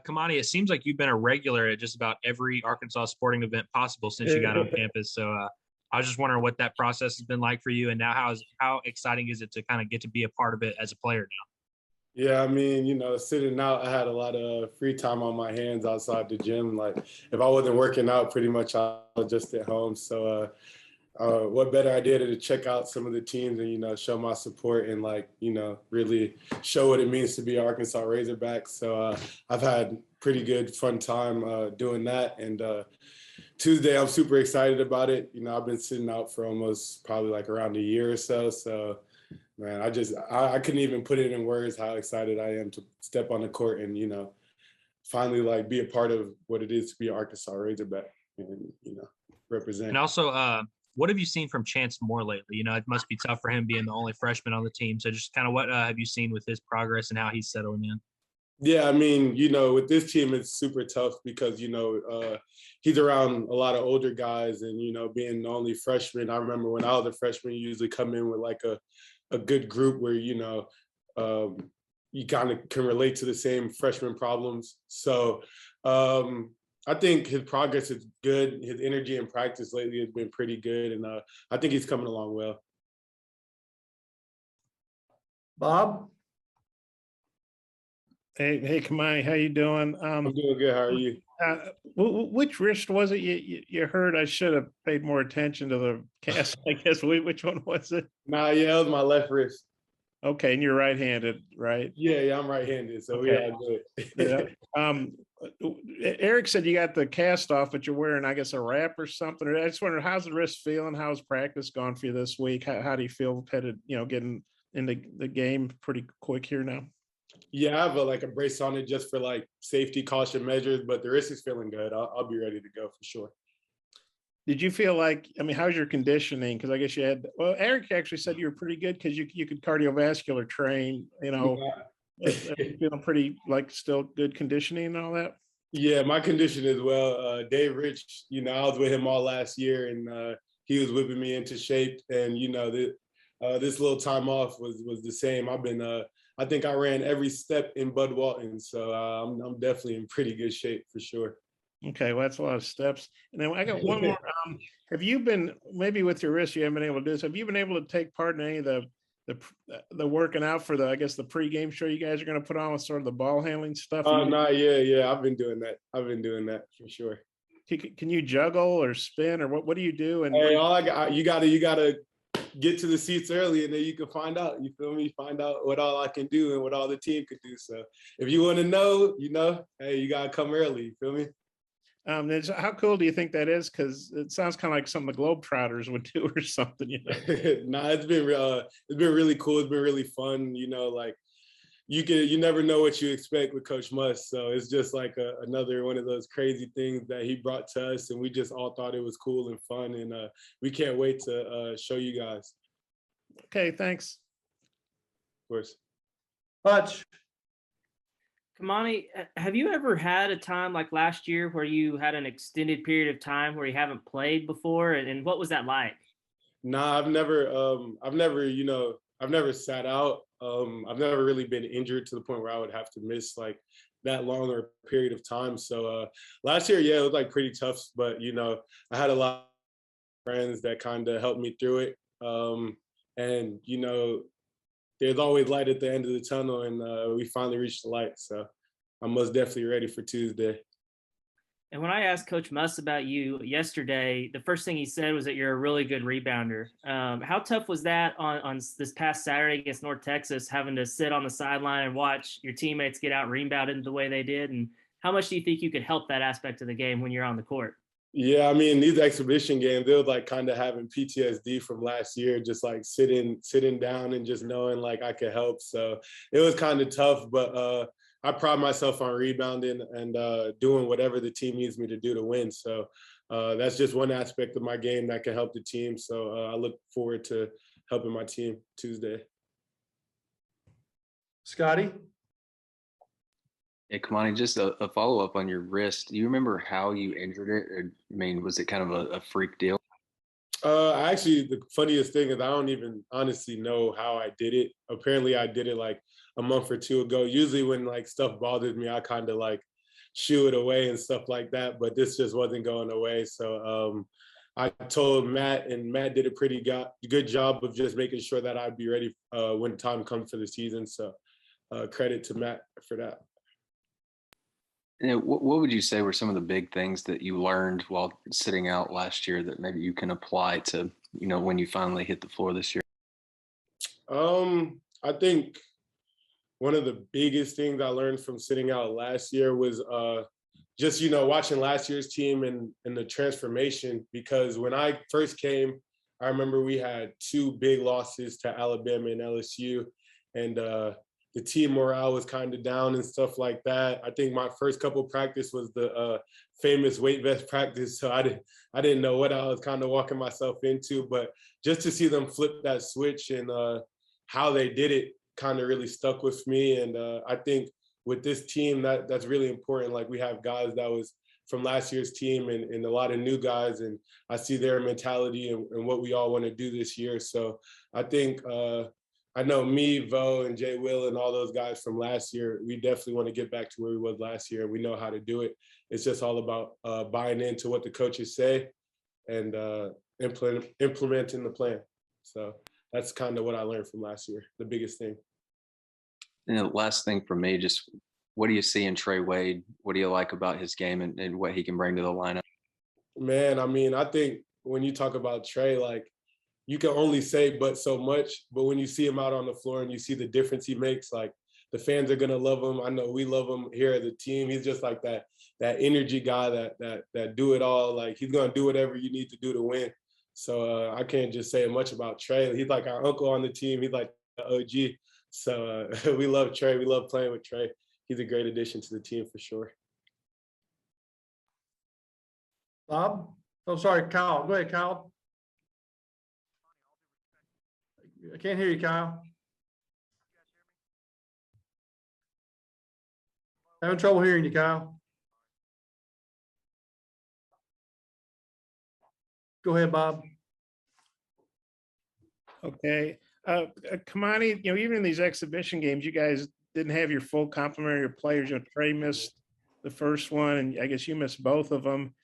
Kamani, it seems like you've been a regular at just about every Arkansas sporting event possible since you got on campus. So I was just wondering what that process has been like for you, and now how exciting is it to kind of get to be a part of it as a player now? Yeah, I mean, sitting out, I had a lot of free time on my hands outside the gym. Like, if I wasn't working out, pretty much I was just at home. So, what better idea to check out some of the teams and, show my support and, like, really show what it means to be Arkansas Razorback. So, I've had pretty good, fun time doing that. And Tuesday, I'm super excited about it. I've been sitting out for almost probably like around a year or so. So, man, I couldn't even put it in words how excited I am to step on the court and, finally like be a part of what it is to be an Arkansas Razorback and, represent. And also, what have you seen from Chance Moore lately? It must be tough for him being the only freshman on the team. So just kind of what have you seen with his progress and how he's settling in? Yeah, I mean, with this team, it's super tough because, he's around a lot of older guys and, being the only freshman. I remember when I was a freshman, you usually come in with like a good group where, you kind of can relate to the same freshman problems. So I think his progress is good. His energy in practice lately has been pretty good. And I think he's coming along well. Bob? Hey, Kamani, how you doing? I'm doing good. How are you? Which wrist was it you hurt? I should have paid more attention to the cast. I guess which one was it? Nah, yeah, it was my left wrist. Okay, and you're right-handed, right? Yeah, I'm right-handed, so okay. We all good. Yeah. Eric said you got the cast off, but you're wearing, I guess, a wrap or something. I just wondered, how's the wrist feeling? How's practice gone for you this week? How do you feel headed, getting into the game pretty quick here now? Yeah, I have a brace on it just for like safety caution measures, but the wrist is feeling good. I'll be ready to go for sure. Did you feel like, how's your conditioning? Because I guess Eric actually said you were pretty good because you could cardiovascular train, Yeah. Feeling pretty like still good conditioning and all that? Yeah, my condition as well. Dave Rich, I was with him all last year and he was whipping me into shape. And, this little time off was the same. I think I ran every step in Bud Walton. So I'm definitely in pretty good shape for sure. Okay, well, that's a lot of steps. And then I got one more. Have you been, maybe with your wrist, you haven't been able to do this. Have you been able to take part in any of the working out for the pregame show you guys are going to put on with sort of the ball handling stuff? No, yeah. I've been doing that for sure. Can you juggle or spin or what do you do? And hey, you gotta get to the seats early and then you can find out, you feel me? Find out what all I can do and what all the team could do. So if you want to know, hey, you gotta come early, you feel me? How cool do you think that is? Because it sounds kind of like something the Globetrotters would do or something. Nah, it's been really cool. It's been really fun. Like you never know what you expect with Coach Muss. So it's just like another one of those crazy things that he brought to us, and we just all thought it was cool and fun, and we can't wait to show you guys. Okay, thanks. Of course. Hutch. Kamani, have you ever had a time like last year where you had an extended period of time where you haven't played before, and what was that like? Nah, I've never sat out. I've never really been injured to the point where I would have to miss like that long or period of time. So last year, yeah, it was like pretty tough, but I had a lot of friends that kind of helped me through it. And there's always light at the end of the tunnel, and we finally reached the light. So I'm most definitely ready for Tuesday. And when I asked Coach Muss about you yesterday, the first thing he said was that you're a really good rebounder. How tough was that on this past Saturday against North Texas, having to sit on the sideline and watch your teammates get out rebounded the way they did? And how much do you think you could help that aspect of the game when you're on the court? Yeah, I mean, these exhibition games, they were like kind of having PTSD from last year, just like sitting down and just knowing like I could help. So it was kind of tough, but I pride myself on rebounding and doing whatever the team needs me to do to win. So that's just one aspect of my game that can help the team. So I look forward to helping my team Tuesday. Scotty? Hey, Kamani, just a follow-up on your wrist. Do you remember how you injured it? Or, was it kind of a freak deal? Actually, the funniest thing is I don't even honestly know how I did it. Apparently, I did it like a month or two ago. Usually when like stuff bothers me, I kind of like shoo it away and stuff like that. But this just wasn't going away. So I told Matt, and Matt did a pretty good job of just making sure that I'd be ready when time comes for the season. So credit to Matt for that. What would you say were some of the big things that you learned while sitting out last year that maybe you can apply to, when you finally hit the floor this year? I think one of the biggest things I learned from sitting out last year was just, watching last year's team and the transformation, because when I first came, I remember we had 2 big losses to Alabama and LSU, and the team morale was kind of down and stuff like that. I think my first couple of practice was the famous weight vest practice. So I didn't know what I was kind of walking myself into, but just to see them flip that switch and how they did it kind of really stuck with me. And I think with this team, that's really important. Like, we have guys that was from last year's team and a lot of new guys, and I see their mentality and what we all want to do this year. So I think I know me, Vo, and Jay Will, and all those guys from last year, we definitely want to get back to where we was last year. We know how to do it. It's just all about buying into what the coaches say and implementing the plan. So that's kind of what I learned from last year, the biggest thing. And the last thing for me, just what do you see in Trey Wade? What do you like about his game and what he can bring to the lineup? Man, I mean, I think when you talk about Trey, like, you can only say but so much, but when you see him out on the floor and you see the difference he makes, like, the fans are gonna love him. I know we love him here as a team. He's just like that energy guy that do it all. Like, he's gonna do whatever you need to do to win. So I can't just say much about Trey. He's like our uncle on the team. He's like the OG. So we love Trey. We love playing with Trey. He's a great addition to the team for sure. Bob? Oh, sorry, Kyle. Go ahead, Kyle. I can't hear you, Kyle. Having trouble hearing you, Kyle. Go ahead, Bob. Okay. Kamani, even in these exhibition games, you guys didn't have your full complement of players. Trey missed the first one, and I guess you missed both of them.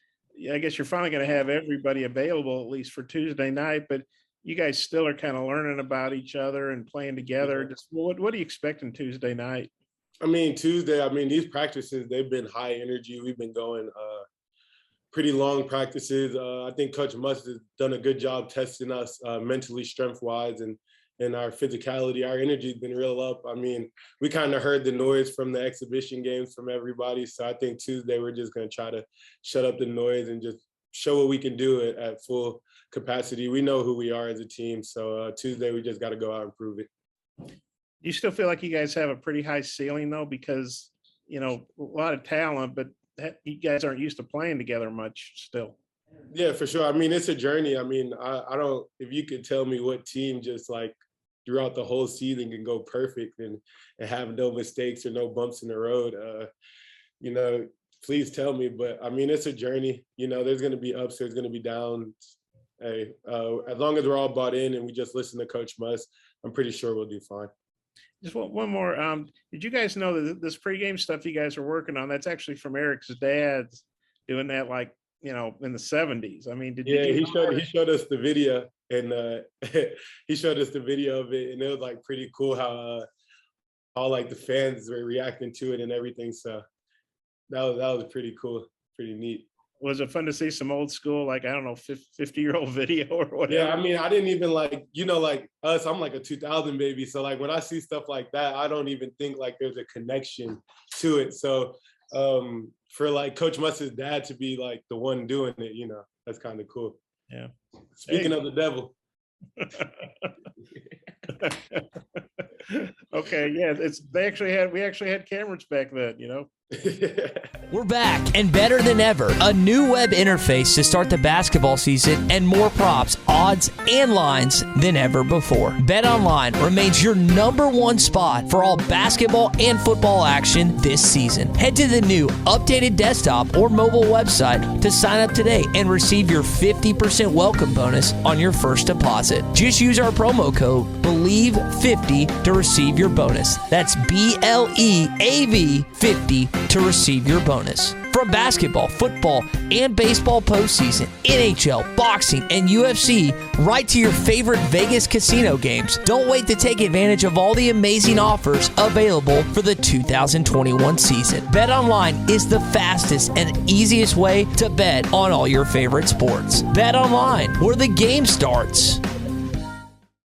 I guess you're finally going to have everybody available, at least for Tuesday night, but you guys still are kind of learning about each other and playing together. Just what do you expect on Tuesday night? I mean, these practices, they've been high energy. We've been going pretty long practices. I think Coach Must has done a good job testing us mentally, strength-wise, and our physicality. Our energy has been real up. I mean, we kind of heard the noise from the exhibition games from everybody. So I think Tuesday we're just going to try to shut up the noise and just show what we can do at full capacity. We know who we are as a team. So Tuesday we just got to go out and prove it. You still feel like you guys have a pretty high ceiling though, because, a lot of talent, but you guys aren't used to playing together much still. Yeah, for sure. I mean, it's a journey. I mean, I don't, if you could tell me what team just like throughout the whole season can go perfect and have no mistakes or no bumps in the road, please tell me. But I mean, it's a journey. There's going to be ups, there's going to be downs. Hey, as long as we're all bought in and we just listen to Coach Muss, I'm pretty sure we'll do fine. Just one more. Did you guys know that this pregame stuff you guys are working on, that's actually from Eric's dad doing that, like, in the 70s? I mean, he showed us the video, and he showed us the video of it, and it was like pretty cool how all like the fans were reacting to it and everything. So that was pretty cool, pretty neat. Was it fun to see some old school, like, I don't know, 50-year-old video or whatever? Yeah, I mean, I didn't even like us, I'm like a 2000 baby. So like when I see stuff like that, I don't even think like there's a connection to it. So for like Coach Muss's dad to be like the one doing it, that's kind of cool. Yeah. Speaking of the devil. Okay, yeah, we actually had cameras back then, We're back, and better than ever, a new web interface to start the basketball season, and more props, odds, and lines than ever before. BetOnline remains your #1 spot for all basketball and football action this season. Head to the new updated desktop or mobile website to sign up today and receive your 50% welcome bonus on your first deposit. Just use our promo code BELIEVE50 to receive your bonus. That's BLEAV50 to receive your bonus. From basketball, football, and baseball postseason, NHL, boxing, and UFC, right to your favorite Vegas casino games. Don't wait to take advantage of all the amazing offers available for the 2021 season. BetOnline is the fastest and easiest way to bet on all your favorite sports. BetOnline, where the game starts.